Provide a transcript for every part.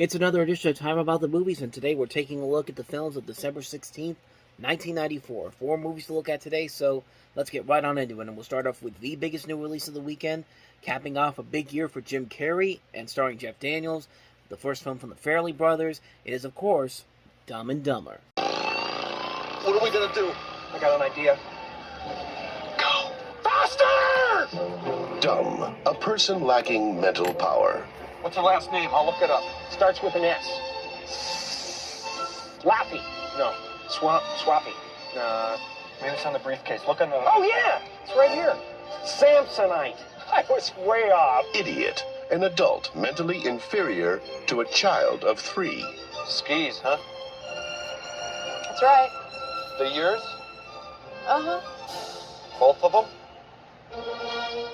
It's another edition of Time About the Movies, and today we're taking a look at the films of December 16th, 1994. 4 movies to look at today, so let's get right on into it. And we'll start off with the biggest new release of the weekend, capping off a big year for Jim Carrey and starring Jeff Daniels, the first film from the Farrelly brothers. It is, of course, Dumb and Dumber. What are we gonna do? I got an idea. Go! Faster! Dumb, a person lacking mental power. What's her last name? I'll look it up. Starts with an S. Laffy. No. Swappy. Maybe it's on the briefcase. Look on the... Oh, yeah! It's right here. Samsonite. I was way off. Idiot, an adult mentally inferior to a child of 3. Skis, huh? That's right. The yours? Uh-huh. Both of them?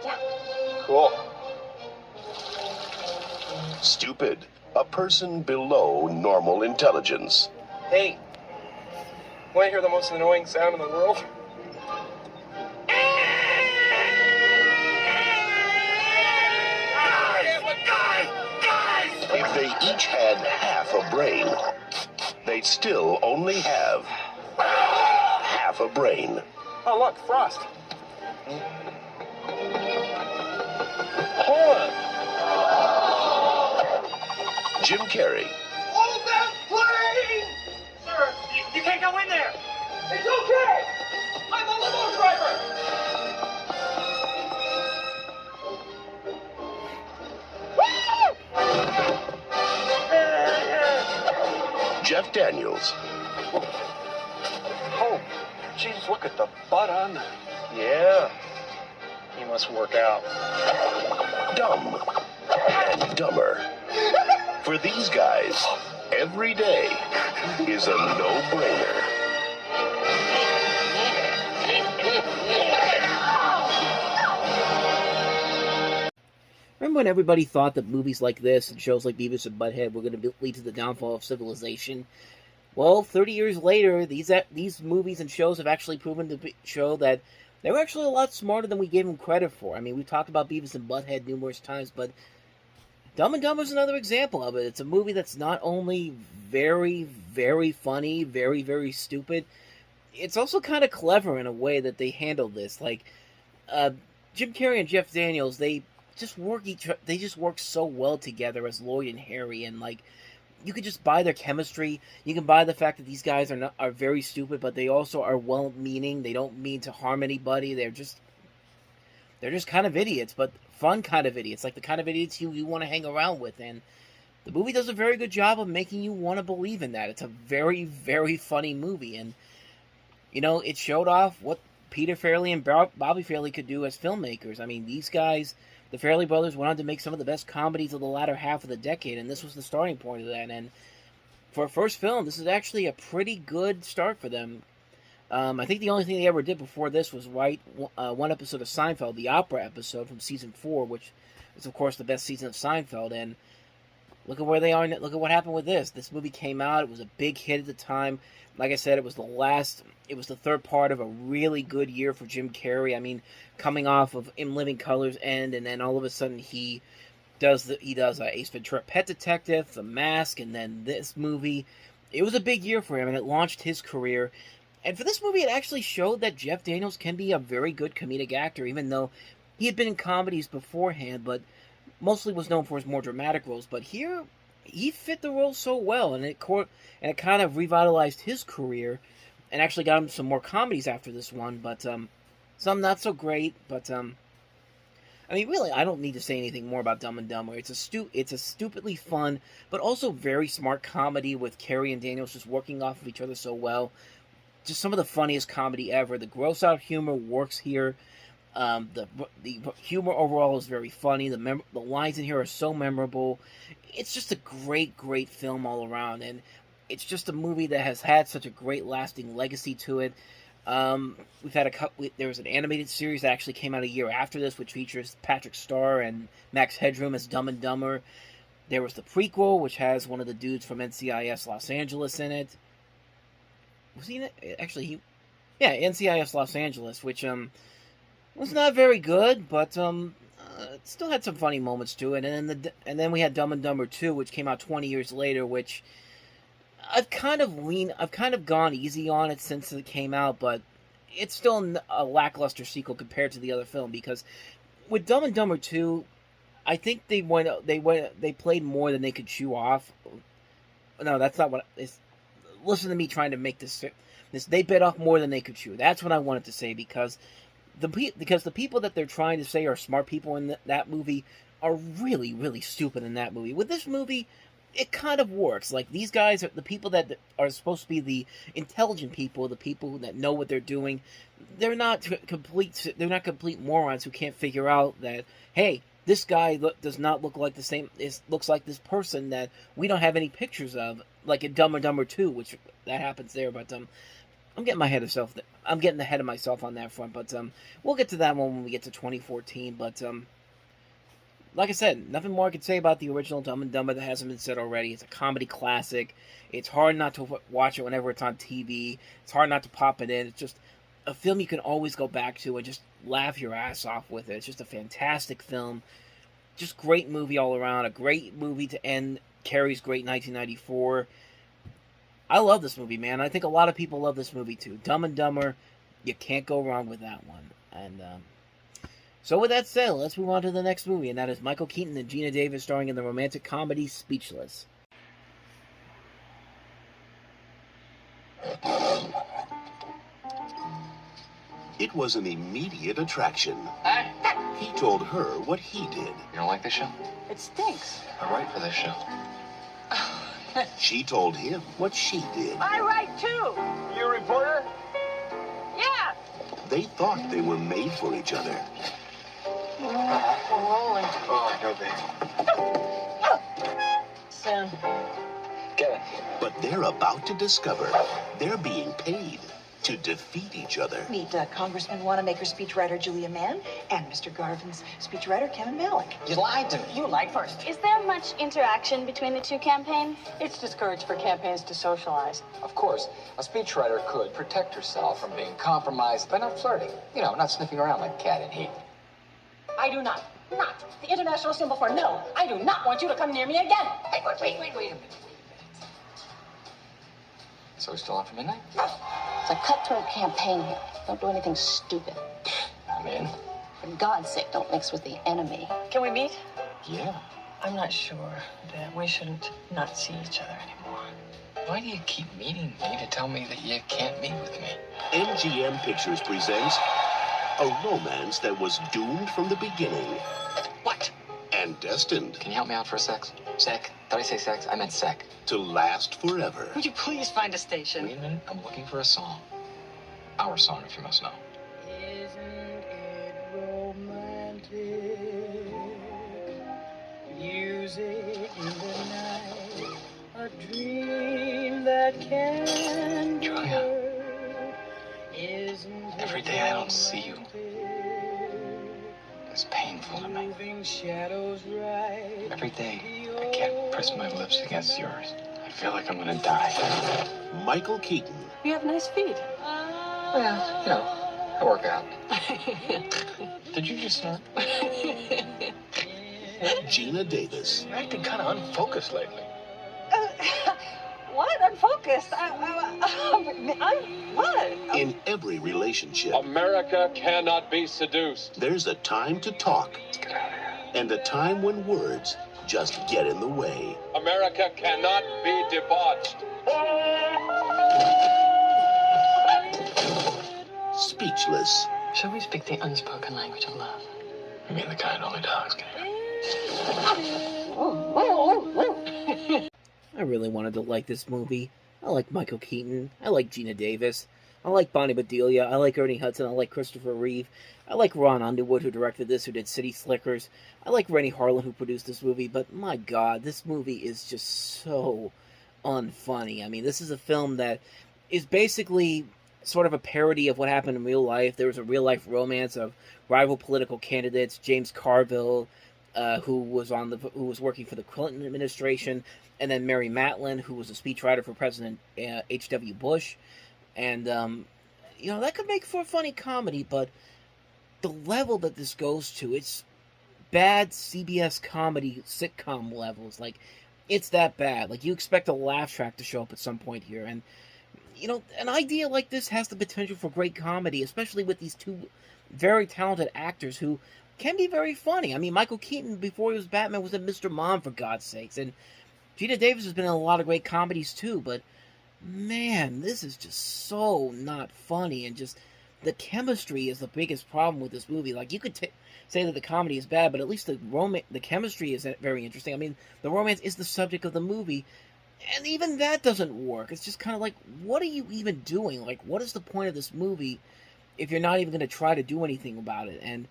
Yeah. Cool. Stupid, a person below normal intelligence. Hey, want to hear the most annoying sound in the world? If they each had half a brain, they'd still only have half a brain. Oh, look, Frost. Hold on. Jim Carrey, Hold that plane! Sir, you can't go in there. It's okay. I'm a limo driver. Jeff Daniels, Oh, jeez, look at the butt on that. Yeah. He must work out. Dumb and Dumber. For these guys, every day is a no-brainer. Remember when everybody thought that movies like this and shows like Beavis and Butthead were going to lead to the downfall of civilization? Well, 30 years later, these movies and shows have actually proven to show that they were actually a lot smarter than we gave them credit for. I mean, we've talked about Beavis and Butthead numerous times, but Dumb and Dumber is another example of it. It's a movie that's not only very, very funny, very, very stupid, it's also kind of clever in a way that they handle this. Like, Jim Carrey and Jeff Daniels, they just work so well together as Lloyd and Harry, and like, you could just buy their chemistry. You can buy the fact that these guys are very stupid, but they also are well-meaning. They don't mean to harm anybody. They're just kind of idiots, but fun kind of idiots, like the kind of idiots you want to hang around with. And the movie does a very good job of making you want to believe in that. It's a very, very funny movie, and you know, it showed off what Peter Farrelly and Bobby Farrelly could do as filmmakers. I mean, these guys, the Farrelly brothers, went on to make some of the best comedies of the latter half of the decade, and this was the starting point of that. And for a first film, this is actually a pretty good start for them. I think the only thing they ever did before this was write one episode of Seinfeld, the opera episode from season 4, which is, of course, the best season of Seinfeld. And look at where they are. Look at what happened with this. This movie came out. It was a big hit at the time. Like I said, it was the third part of a really good year for Jim Carrey. I mean, coming off of In Living Color's End, and then all of a sudden he does Ace Ventura: Pet Detective, The Mask, and then this movie. It was a big year for him, and it launched his career. And for this movie, it actually showed that Jeff Daniels can be a very good comedic actor, even though he had been in comedies beforehand, but mostly was known for his more dramatic roles. But here, he fit the role so well, and it kind of revitalized his career, and actually got him some more comedies after this one, but some not so great. But I mean, really, I don't need to say anything more about Dumb and Dumber. It's a stupidly fun, but also very smart comedy with Carrey and Daniels just working off of each other so well. Just some of the funniest comedy ever. The gross-out humor works here. The humor overall is very funny. The lines in here are so memorable. It's just a great, great film all around, and it's just a movie that has had such a great, lasting legacy to it. We've had there was an animated series that actually came out a year after this, which features Patrick Starr and Max Headroom as Dumb and Dumber. There was the prequel, which has one of the dudes from NCIS Los Angeles in it. Was he in it? Actually, NCIS Los Angeles, which was not very good, but it still had some funny moments to it. And then we had Dumb and Dumber 2, which came out 20 years later, which I've kind of gone easy on it since it came out, but it's still a lackluster sequel compared to the other film, because with Dumb and Dumber 2, I think they played more than they could chew off. No, that's not what it's. Listen to me trying to make this. They bit off more than they could chew. That's what I wanted to say, because the people that they're trying to say are smart people in that movie are really, really stupid in that movie. With this movie, it kind of works. Like, these guys are the people that are supposed to be the intelligent people, the people that know what they're doing. They're not complete morons who can't figure out that, hey, this guy does not look like the same. Looks like this person that we don't have any pictures of, like in Dumb and Dumber 2, which that happens there. But I'm getting ahead of myself on that front. But we'll get to that one when we get to 2014. But like I said, nothing more I could say about the original Dumb and Dumber that hasn't been said already. It's a comedy classic. It's hard not to watch it whenever it's on TV. It's hard not to pop it in. It's just a film you can always go back to and just laugh your ass off with it. It's just a fantastic film. Just great movie all around. A great movie to end Carrey's great 1994. I love this movie, man. I think a lot of people love this movie too. Dumb and Dumber, you can't go wrong with that one. And so with that said, let's move on to the next movie, and that is Michael Keaton and Gina Davis starring in the romantic comedy Speechless. It was an immediate attraction. Hey! He told her what he did. You don't like this show? It stinks. I write for this show. She told him what she did. I write too. You a reporter? Yeah. They thought they were made for each other. Oh, no, babe. Soon. Get it. But they're about to discover they're being paid to defeat each other. Meet Congressman Wanamaker speechwriter Julia Mann and Mr. Garvin's speechwriter Kevin Malik. You lied to me. You lied first. Is there much interaction between the two campaigns? It's discouraged for campaigns to socialize. Of course, a speechwriter could protect herself from being compromised by not flirting. You know, not sniffing around like cat in heat. I do not. Not. The international symbol for no. I do not want you to come near me again. Hey, wait a minute. So we still on for midnight? It's a cutthroat campaign here. Don't do anything stupid. I'm in. For God's sake, don't mix with the enemy. Can we meet? Yeah. I'm not sure that we shouldn't not see each other anymore. Why do you keep meeting me to tell me that you can't meet with me? MGM Pictures presents a romance that was doomed from the beginning What? and destined Can you help me out for a sec? Sec? Did I say sex? I meant sec. to last forever. Would you please find a station? Wait a minute. I'm looking for a song. Our song, if you must know. Isn't it romantic? Music in the night, a dream that can be Julia, heard. Isn't every it day I don't see you. romantic? It's painful to me. Moving shadows right. Every day, I can't press my lips against yours. I feel like I'm gonna die. Michael Keaton, You have nice feet. Well, you know, I work out. Did you just snort? Gina Davis, You're acting kind of unfocused lately. What? Unfocused. I'm what? in every relationship, America cannot be seduced. there's a time to talk Get out of here. and a time when words just get in the way. America cannot be debauched. Speechless, Shall we speak the unspoken language of love? You mean the kind only dogs can hear? I really wanted to like this movie. I like Michael Keaton. I like Gina Davis. I like Bonnie Bedelia. I like Ernie Hudson. I like Christopher Reeve. I like Ron Underwood, who directed this, who did City Slickers. I like Rennie Harlan, who produced this movie. But my God, this movie is just so unfunny. I mean, this is a film that is basically sort of a parody of what happened in real life. There was a real-life romance of rival political candidates, James Carville, who was working for the Clinton administration, and then Mary Matlin, who was a speechwriter for President H.W. Bush. And, that could make for a funny comedy, but the level that this goes to, it's bad CBS comedy sitcom levels. Like, it's that bad. Like, you expect a laugh track to show up at some point here. And, you know, an idea like this has the potential for great comedy, especially with these two very talented actors who can be very funny. I mean, Michael Keaton, before he was Batman, was in Mr. Mom, for God's sakes. And Gina Davis has been in a lot of great comedies, too. But, man, this is just so not funny. And just, the chemistry is the biggest problem with this movie. Like, you could say that the comedy is bad, but at least the chemistry is very interesting. I mean, the romance is the subject of the movie, and even that doesn't work. It's just kind of like, what are you even doing? Like, what is the point of this movie if you're not even going to try to do anything about it? And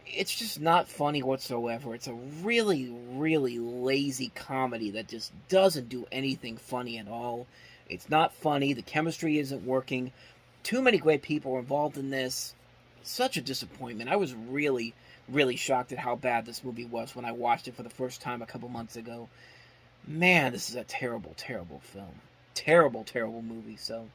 it's just not funny whatsoever. It's a really, really lazy comedy that just doesn't do anything funny at all. It's not funny. The chemistry isn't working. Too many great people were involved in this. Such a disappointment. I was really, really shocked at how bad this movie was when I watched it for the first time a couple months ago. Man, this is a terrible, terrible film. Terrible, terrible movie. So,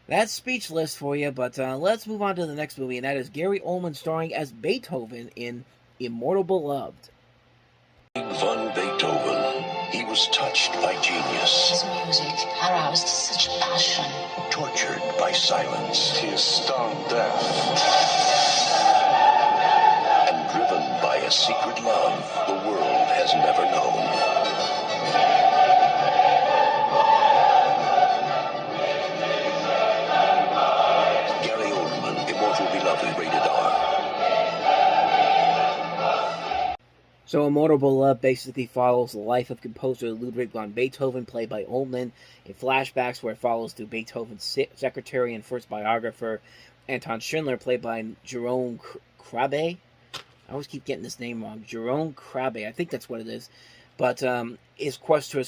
that's Speechless for you, but let's move on to the next movie, and that is Gary Oldman starring as Beethoven in Immortal Beloved. Von Beethoven. He was touched by genius. His music aroused such passion. Tortured by silence. He is stone deaf. And driven by a secret love the world has never known. Gary Oldman, Immortal Beloved, rated R. So, Immortal Beloved basically follows the life of composer Ludwig van Beethoven, played by Oldman, in flashbacks where it follows through Beethoven's secretary and first biographer, Anton Schindler, played by Jerome Krabbe. I always keep getting this name wrong. Jerome Krabbe, I think that's what it is. But his quest to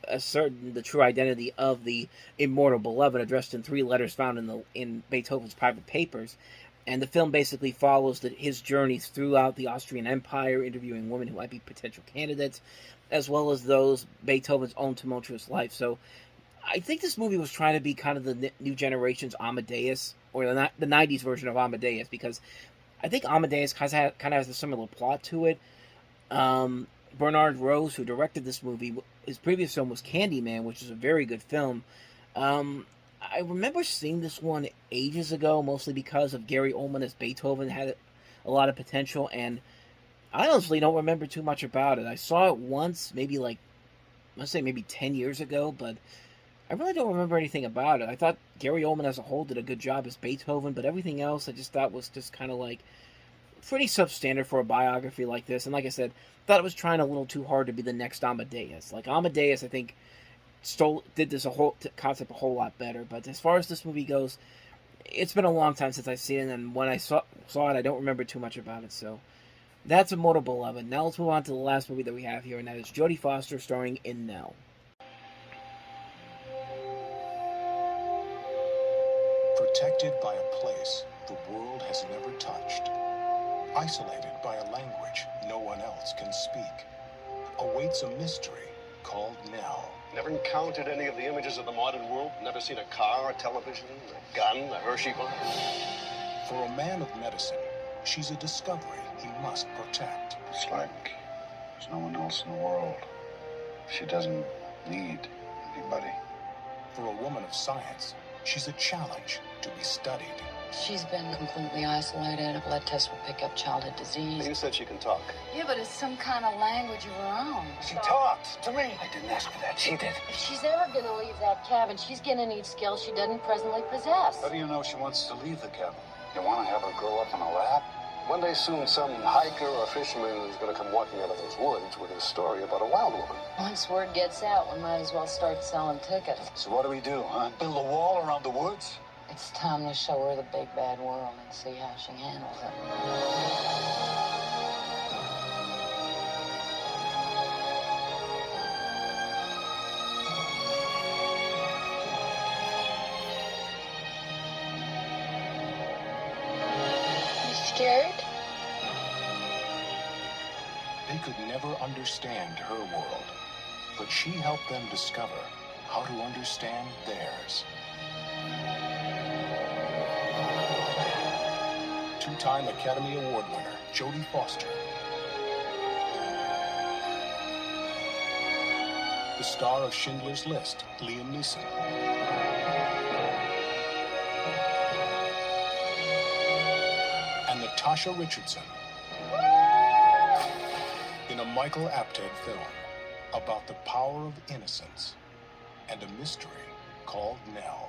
ascertain the true identity of the Immortal Beloved, addressed in 3 letters found in Beethoven's private papers. And the film basically follows his journeys throughout the Austrian Empire, interviewing women who might be potential candidates, as well as those Beethoven's own tumultuous life. So, I think this movie was trying to be kind of the new generation's Amadeus, or the 90s version of Amadeus, because I think Amadeus kind of has a similar plot to it. Bernard Rose, who directed this movie, his previous film was Candyman, which is a very good film. I remember seeing this one ages ago, mostly because of Gary Oldman as Beethoven had a lot of potential, and I honestly don't remember too much about it. I saw it once, maybe 10 years ago, but I really don't remember anything about it. I thought Gary Oldman as a whole did a good job as Beethoven, but everything else I just thought was just kind of like pretty substandard for a biography like this. And like I said, I thought it was trying a little too hard to be the next Amadeus. Like, Amadeus, I think, did this concept a whole lot better. But as far as this movie goes, it's been a long time since I've seen it, and when I saw it, I don't remember too much about it. So that's Immortal Beloved. Now let's move on to the last movie that we have here, and that is Jodie Foster starring in Nell. Protected by a place the world has never touched, isolated by a language no one else can speak, awaits a mystery called Nell. Never encountered any of the images of the modern world? Never seen a car, a television, a gun, a Hershey bar? For a man of medicine, she's a discovery he must protect. It's like there's no one else in the world. She doesn't need anybody. For a woman of science, she's a challenge to be studied. She's been completely isolated. A blood test will pick up childhood disease. You said she can talk. Yeah, but it's some kind of language of her own. She talked to me. I didn't ask for that. She did. If she's ever gonna leave that cabin, she's gonna need skills she doesn't presently possess. How do you know she wants to leave the cabin? You want to have her grow up in a lab? One day soon, some hiker or fisherman is going to come walking out of those woods with a story about a wild woman. Once word gets out, we might as well start selling tickets. So what do we do, huh? Build a wall around the woods? It's time to show her the big bad world and see how she handles it. Scared? They could never understand her world, but she helped them discover how to understand theirs. Two-time Academy Award winner Jodie Foster the star of Schindler's List, Liam Neeson. And Natasha Richardson in a Michael Apted film about the power of innocence and a mystery called Nell.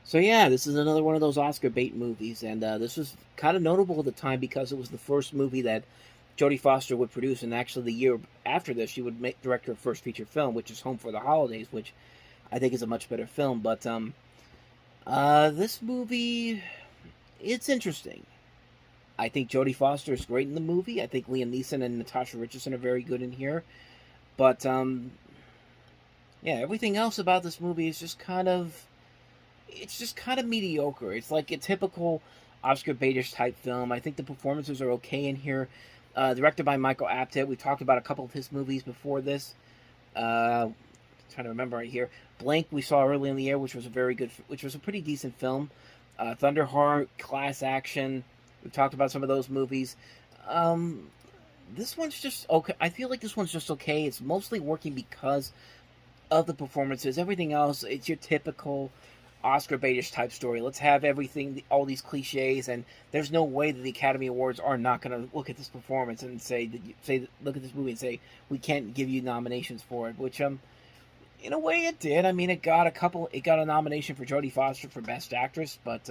So yeah, this is another one of those Oscar bait movies, and this was kind of notable at the time because it was the first movie that Jodie Foster would produce, and actually the year after this, she would direct her first feature film, which is Home for the Holidays, which I think is a much better film. But this movie, it's interesting. I think Jodie Foster is great in the movie. I think Liam Neeson and Natasha Richardson are very good in here. But yeah, everything else about this movie is just kind of mediocre. It's like a typical Oscar baitish type film. I think the performances are okay in here. Directed by Michael Apted. We talked about a couple of his movies before this. Trying to remember right here. Blank we saw early in the year, which was a pretty decent film. Thunderheart, Class Action. We've talked about some of those movies. This one's just okay. I feel like this one's just okay. It's mostly working because of the performances. Everything else, it's your typical Oscar baitish type story. Let's have everything, all these cliches, and there's no way that the Academy Awards are not going to look at this performance and look at this movie and say we can't give you nominations for it. Which in a way it did. I mean, it got a nomination for Jodie Foster for Best Actress, but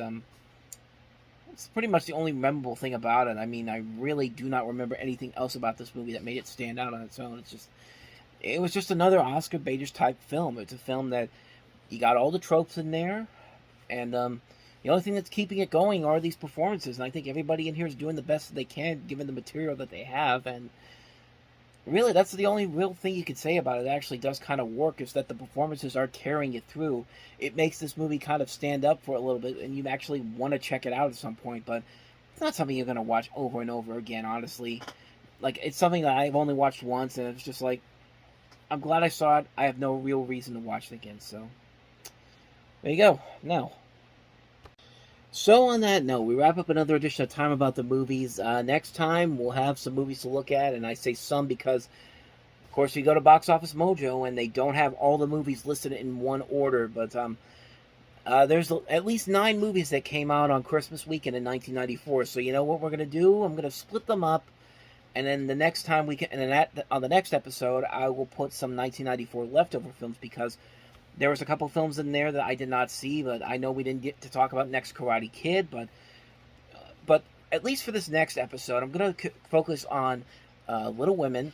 it's pretty much the only memorable thing about it. I mean, I really do not remember anything else about this movie that made it stand out on its own. It was just another Oscar baitish type film. It's a film that you got all the tropes in there, and the only thing that's keeping it going are these performances, and I think everybody in here is doing the best that they can given the material that they have, and really that's the only real thing you could say about it that actually does kind of work, is that the performances are carrying it through. It makes this movie kind of stand up for a little bit, and you actually want to check it out at some point, but it's not something you're going to watch over and over again, honestly. Like, it's something that I've only watched once, and it's just like, I'm glad I saw it. I have no real reason to watch it again, so there you go. Now, so on that note, we wrap up another edition of Time About the Movies. Next time, we'll have some movies to look at, and I say some because, of course, we go to Box Office Mojo, and they don't have all the movies listed in one order, but there's at least 9 movies that came out on Christmas weekend in 1994, so you know what we're going to do? I'm going to split them up, and then the next time on the next episode, I will put some 1994 leftover films, because there was a couple films in there that I did not see, but I know we didn't get to talk about next Karate Kid, but at least for this next episode, I'm going to focus on Little Women.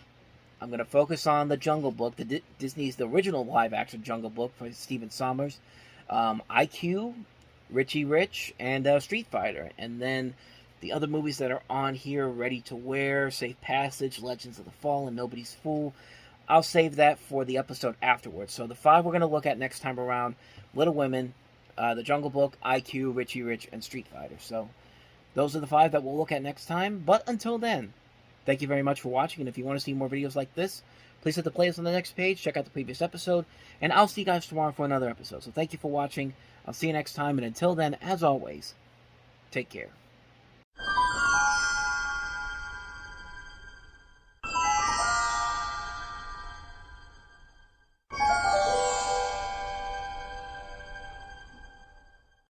I'm going to focus on The Jungle Book, Disney's original live-action Jungle Book by Stephen Sommers, IQ, Richie Rich, and Street Fighter. And then the other movies that are on here, Ready to Wear, Safe Passage, Legends of the Fall, and Nobody's Fool, I'll save that for the episode afterwards. So the 5 we're going to look at next time around: Little Women, The Jungle Book, IQ, Richie Rich, and Street Fighter. So those are the 5 that we'll look at next time. But until then, thank you very much for watching. And if you want to see more videos like this, please hit the playlist on the next page. Check out the previous episode. And I'll see you guys tomorrow for another episode. So thank you for watching. I'll see you next time. And until then, as always, take care.